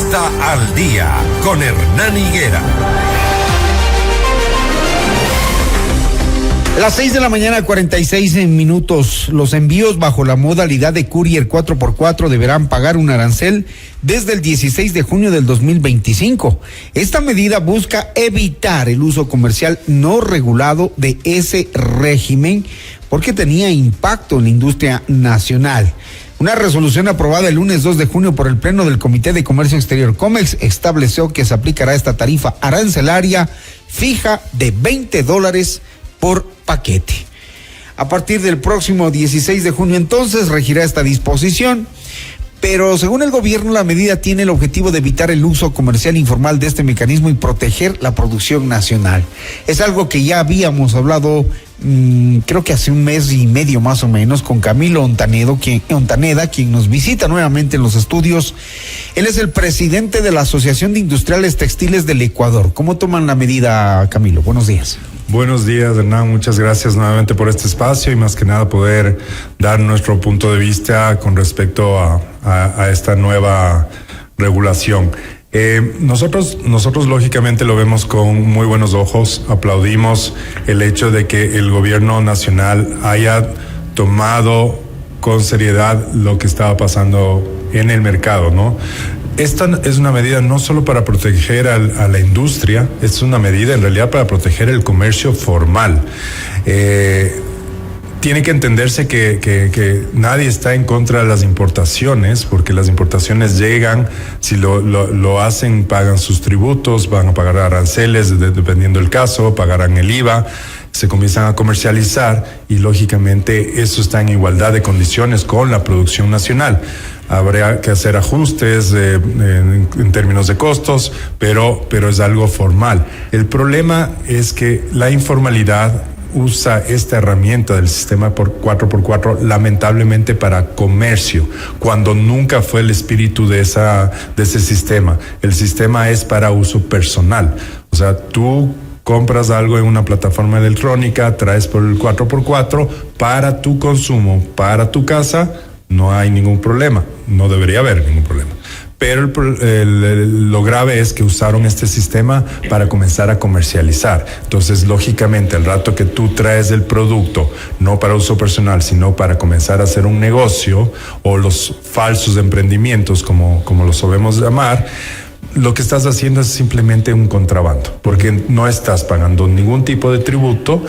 Entrevista al Día con Hernán Higuera. Las 6:46 a.m. Los envíos bajo la modalidad de Courier 4x4 deberán pagar un arancel desde el 16 de junio del 2025. Esta medida busca evitar el uso comercial no regulado de ese régimen porque tenía impacto en la industria nacional. Una resolución aprobada el lunes 2 de junio por el Pleno del Comité de Comercio Exterior COMEX estableció que se aplicará esta tarifa arancelaria fija de $20 por paquete. A partir del próximo 16 de junio entonces regirá esta disposición, pero según el gobierno la medida tiene el objetivo de evitar el uso comercial informal de este mecanismo y proteger la producción nacional. Es algo que ya habíamos hablado, creo que hace un mes y medio más o menos, con Camilo Ontaneda, quien nos visita nuevamente en los estudios. Él es el presidente de la Asociación de Industriales Textiles del Ecuador. ¿Cómo toman la medida, Camilo? Buenos días. Buenos días, Hernán. Muchas gracias nuevamente por este espacio y más que nada poder dar nuestro punto de vista con respecto a esta nueva regulación. Nosotros lógicamente lo vemos con muy buenos ojos. Aplaudimos el hecho de que el gobierno nacional haya tomado con seriedad lo que estaba pasando en el mercado, ¿no? Esta es una medida no solo para proteger a la industria, es una medida en realidad para proteger el comercio formal. Tiene que entenderse que nadie está en contra de las importaciones, porque las importaciones llegan, si lo hacen, pagan sus tributos, van a pagar aranceles, dependiendo del caso, pagarán el IVA, se comienzan a comercializar y lógicamente eso está en igualdad de condiciones con la producción nacional. Habría que hacer ajustes en términos de costos, pero es algo formal. El problema es que la informalidad usa esta herramienta del sistema por 4x4 lamentablemente para comercio, cuando nunca fue el espíritu de ese sistema. El sistema es para uso personal. O sea, tú compras algo en una plataforma electrónica, traes por el 4x4 para tu consumo, para tu casa, no hay ningún problema, no debería haber ningún problema. Pero lo grave es que usaron este sistema para comenzar a comercializar. Entonces, lógicamente, al rato que tú traes el producto, no para uso personal, sino para comenzar a hacer un negocio, o los falsos emprendimientos, como los sabemos llamar, lo que estás haciendo es simplemente un contrabando, porque no estás pagando ningún tipo de tributo,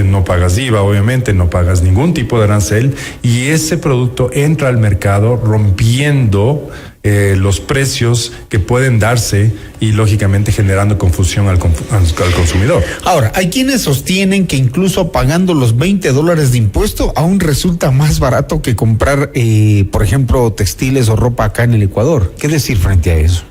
no pagas IVA, obviamente, no pagas ningún tipo de arancel, y ese producto entra al mercado rompiendo los precios que pueden darse y lógicamente generando confusión al consumidor. Ahora, hay quienes sostienen que incluso pagando los $20 de impuesto aún resulta más barato que comprar, por ejemplo, textiles o ropa acá en el Ecuador. ¿Qué decir frente a eso?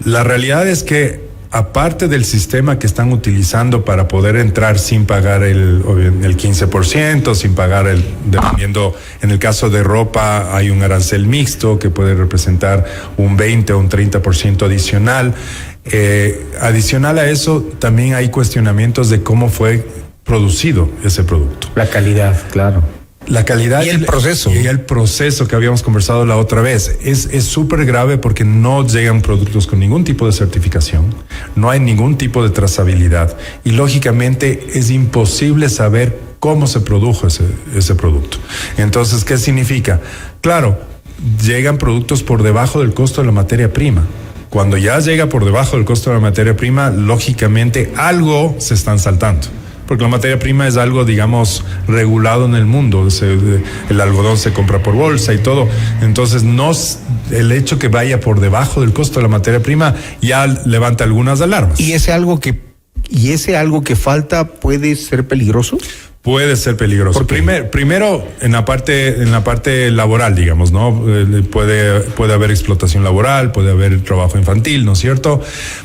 La realidad es que, aparte del sistema que están utilizando para poder entrar sin pagar el 15%, sin pagar dependiendo, en el caso de ropa hay un arancel mixto que puede representar un 20 o un 30% adicional. Adicional a eso, también hay cuestionamientos de cómo fue producido ese producto. La calidad, claro. La calidad y el proceso. Y el proceso que habíamos conversado la otra vez es súper grave porque no llegan productos con ningún tipo de certificación, no hay ningún tipo de trazabilidad y lógicamente es imposible saber cómo se produjo ese producto. Entonces, ¿qué significa? Claro, llegan productos por debajo del costo de la materia prima. Cuando ya llega por debajo del costo de la materia prima, lógicamente algo se están saltando. Porque la materia prima es algo, digamos, regulado en el mundo. El algodón se compra por bolsa y todo. Entonces, el hecho que vaya por debajo del costo de la materia prima ya levanta algunas alarmas. ¿Y ese algo que falta puede ser peligroso? Puede ser peligroso. Primero, en la parte laboral, digamos, ¿no? Puede haber explotación laboral, puede haber trabajo infantil, ¿no es cierto?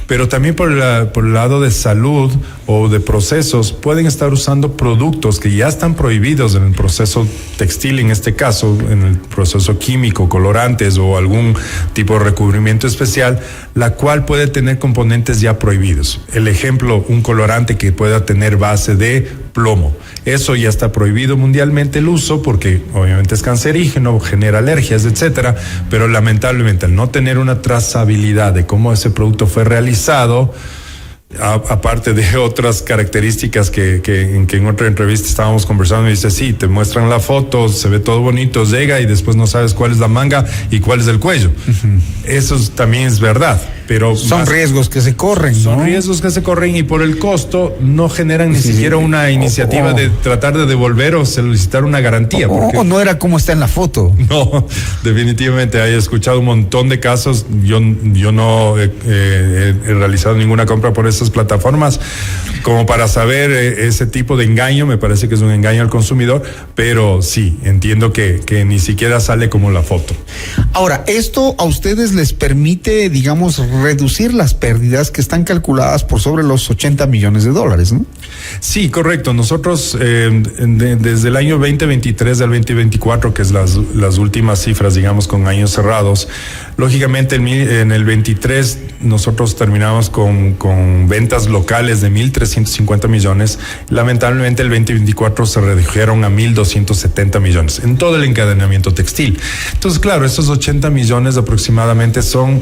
Pero también por el lado de salud o de procesos, pueden estar usando productos que ya están prohibidos en el proceso textil, en este caso, en el proceso químico, colorantes o algún tipo de recubrimiento especial, la cual puede tener componentes ya prohibidos. El ejemplo, un colorante que pueda tener base de plomo. Eso ya está prohibido mundialmente el uso porque obviamente es cancerígeno, genera alergias, etcétera, pero lamentablemente al no tener una trazabilidad de cómo ese producto fue realizado, aparte de otras características que en otra entrevista estábamos conversando, y dice, sí, te muestran la foto, se ve todo bonito, llega y después no sabes cuál es la manga y cuál es el cuello. Eso también es verdad, pero son riesgos que se corren, ¿no? Son riesgos que se corren y por el costo no generan ni siquiera una iniciativa de tratar de devolver o solicitar una garantía. O no era como está en la foto. No, definitivamente he escuchado un montón de casos. Yo no he realizado ninguna compra por esas plataformas como para saber ese tipo de engaño. Me parece que es un engaño al consumidor, pero sí, entiendo que ni siquiera sale como la foto. Ahora, esto a ustedes les permite, digamos, reducir las pérdidas que están calculadas por sobre los $80 millones, ¿no? Sí, correcto. Nosotros desde el año 2023 al 2024, que es las últimas cifras, digamos, con años cerrados, lógicamente en el 23 nosotros terminamos con ventas locales de 1.350 millones. Lamentablemente el 2024 se redujeron a 1.270 millones en todo el encadenamiento textil. Entonces, claro, esos 80 millones aproximadamente son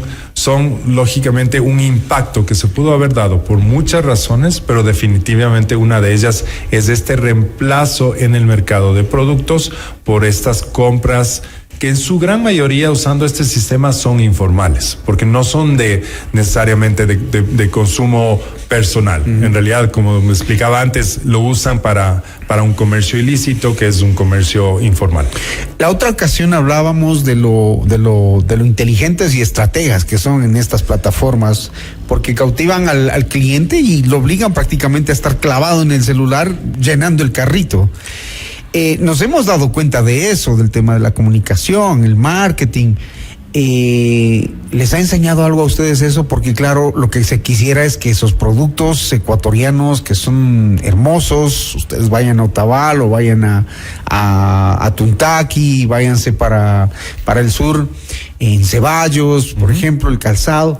lógicamente un impacto que se pudo haber dado por muchas razones, pero definitivamente una de ellas es este reemplazo en el mercado de productos por estas compras que en su gran mayoría usando este sistema son informales, porque no son necesariamente de consumo personal. En realidad, como me explicaba antes, lo usan para un comercio ilícito, que es un comercio informal. La otra ocasión hablábamos de lo inteligentes y estrategas que son en estas plataformas, porque cautivan al cliente y lo obligan prácticamente a estar clavado en el celular llenando el carrito. Nos hemos dado cuenta de eso, del tema de la comunicación, el marketing. ¿Les ha enseñado algo a ustedes eso? Porque claro, lo que se quisiera es que esos productos ecuatorianos que son hermosos, ustedes vayan a Otavalo o vayan a Tuntaqui, váyanse para el sur, en Ceballos, por ejemplo, el calzado.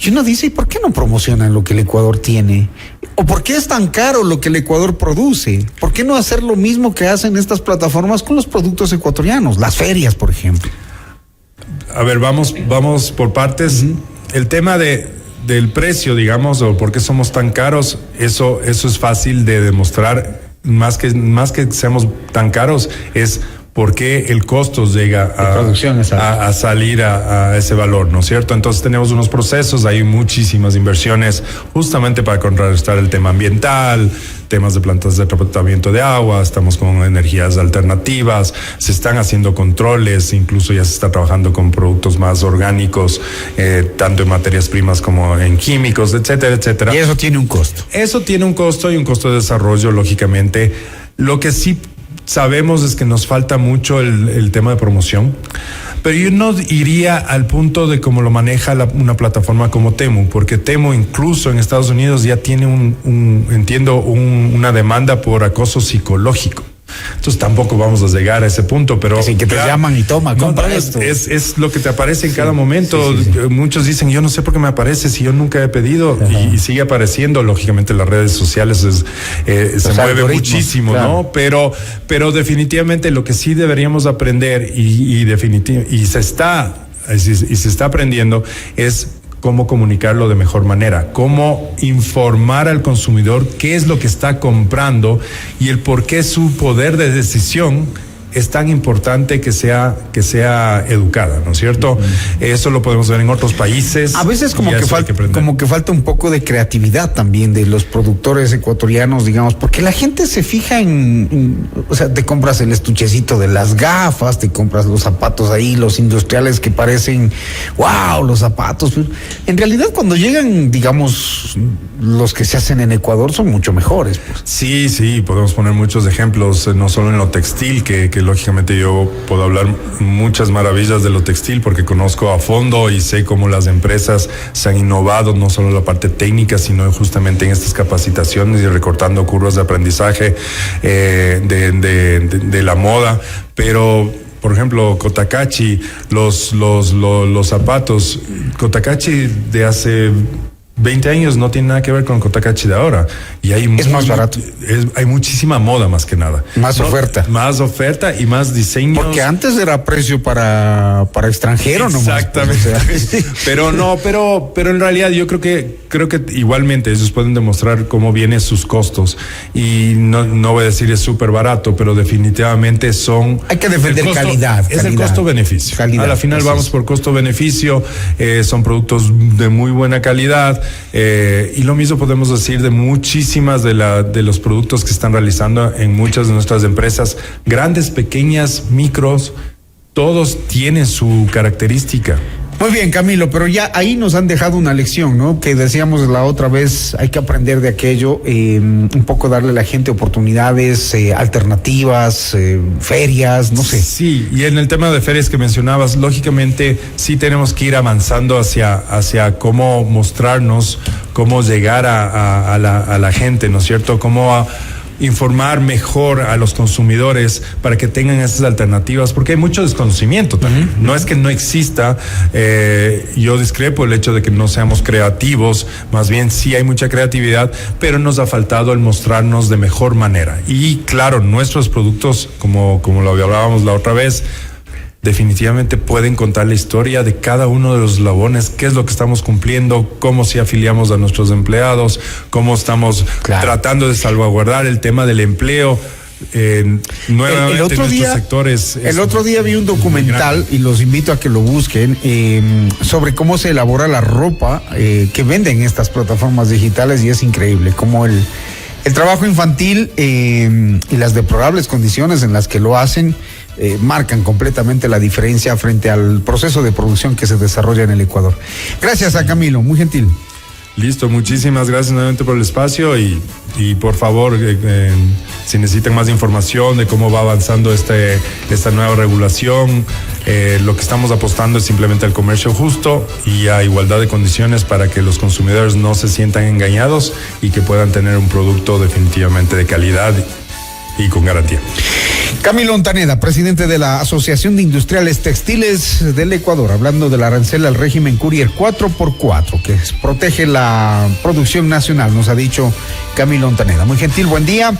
Y uno dice, ¿y por qué no promocionan lo que el Ecuador tiene? ¿O por qué es tan caro lo que el Ecuador produce? ¿Por qué no hacer lo mismo que hacen estas plataformas con los productos ecuatorianos? Las ferias, por ejemplo. A ver, vamos por partes. El tema del precio, digamos, o por qué somos tan caros, eso es fácil de demostrar. Más que seamos tan caros, es por qué el costo llega a salir a ese valor, ¿no es cierto? Entonces tenemos unos procesos, hay muchísimas inversiones justamente para contrarrestar el tema ambiental, temas de plantas de tratamiento de agua, estamos con energías alternativas, se están haciendo controles, incluso ya se está trabajando con productos más orgánicos, tanto en materias primas como en químicos, etcétera, etcétera. Y eso tiene un costo. Eso tiene un costo y un costo de desarrollo, lógicamente. Lo que sí sabemos es que nos falta mucho el tema de promoción, pero yo no iría al punto de cómo lo maneja una plataforma como Temu, porque Temu incluso en Estados Unidos ya tiene una demanda por acoso psicológico. Entonces tampoco vamos a llegar a ese punto, pero así que te llaman y compra esto. Es lo que te aparece en cada momento. Sí. Muchos dicen, yo no sé por qué me aparece si yo nunca he pedido, y sigue apareciendo. Lógicamente las redes sociales se mueve muchísimo, claro, ¿no? Pero definitivamente lo que sí deberíamos aprender y se está aprendiendo es cómo comunicarlo de mejor manera, cómo informar al consumidor qué es lo que está comprando y el por qué su poder de decisión es tan importante que sea educada, ¿no es cierto? Eso lo podemos ver en otros países. A veces como que falta un poco de creatividad también de los productores ecuatorianos, digamos, porque la gente se fija o sea, te compras el estuchecito de las gafas, te compras los zapatos ahí, los industriales que parecen, wow, los zapatos. En realidad cuando llegan, digamos, los que se hacen en Ecuador son mucho mejores, pues. Sí, podemos poner muchos ejemplos, no solo en lo textil, que lógicamente yo puedo hablar muchas maravillas de lo textil porque conozco a fondo y sé cómo las empresas se han innovado, no solo en la parte técnica, sino justamente en estas capacitaciones y recortando curvas de aprendizaje de la moda. Pero por ejemplo, Cotacachi, los zapatos, Cotacachi de hace 20 años no tiene nada que ver con Cotacachi de ahora. Y hay más barato. Hay muchísima moda más que nada. Más oferta. Más oferta y más diseños. Porque antes era precio para extranjero nomás. Exactamente. Pues, o sea. pero en realidad yo creo que igualmente ellos pueden demostrar cómo vienen sus costos. Y no voy a decir es súper barato, pero definitivamente son... Hay que defender calidad. Es el costo-beneficio. Calidad, a la final vamos por costo-beneficio, son productos de muy buena calidad, y lo mismo podemos decir de muchísimas de los productos que están realizando en muchas de nuestras empresas, grandes, pequeñas, micros, todos tienen su característica. Muy bien, Camilo, pero ya ahí nos han dejado una lección, ¿no? Que decíamos la otra vez, hay que aprender de aquello, un poco darle a la gente oportunidades, alternativas, ferias, no sé. Sí, y en el tema de ferias que mencionabas, lógicamente sí tenemos que ir avanzando hacia cómo mostrarnos, cómo llegar a la gente, ¿no es cierto? Cómo informar mejor a los consumidores para que tengan esas alternativas, porque hay mucho desconocimiento también. No es que no exista, yo discrepo el hecho de que no seamos creativos, más bien sí hay mucha creatividad, pero nos ha faltado el mostrarnos de mejor manera. Y claro, nuestros productos, como lo hablábamos la otra vez, definitivamente pueden contar la historia de cada uno de los eslabones, qué es lo que estamos cumpliendo, cómo si afiliamos a nuestros empleados, cómo estamos tratando de salvaguardar el tema del empleo. Nuevamente el otro en día, estos sectores. El otro día vi un documental, y los invito a que lo busquen, sobre cómo se elabora la ropa que venden estas plataformas digitales, y es increíble cómo el trabajo infantil y las deplorables condiciones en las que lo hacen marcan completamente la diferencia frente al proceso de producción que se desarrolla en el Ecuador. Gracias a Camilo, muy gentil. Listo, muchísimas gracias nuevamente por el espacio y por favor, si necesitan más información de cómo va avanzando esta nueva regulación, lo que estamos apostando es simplemente al comercio justo y a igualdad de condiciones para que los consumidores no se sientan engañados y que puedan tener un producto definitivamente de calidad y con garantía. Camilo Ontaneda, presidente de la Asociación de Industriales Textiles del Ecuador, hablando del arancel al régimen Courier 4x4, que protege la producción nacional, nos ha dicho Camilo Ontaneda. Muy gentil, buen día.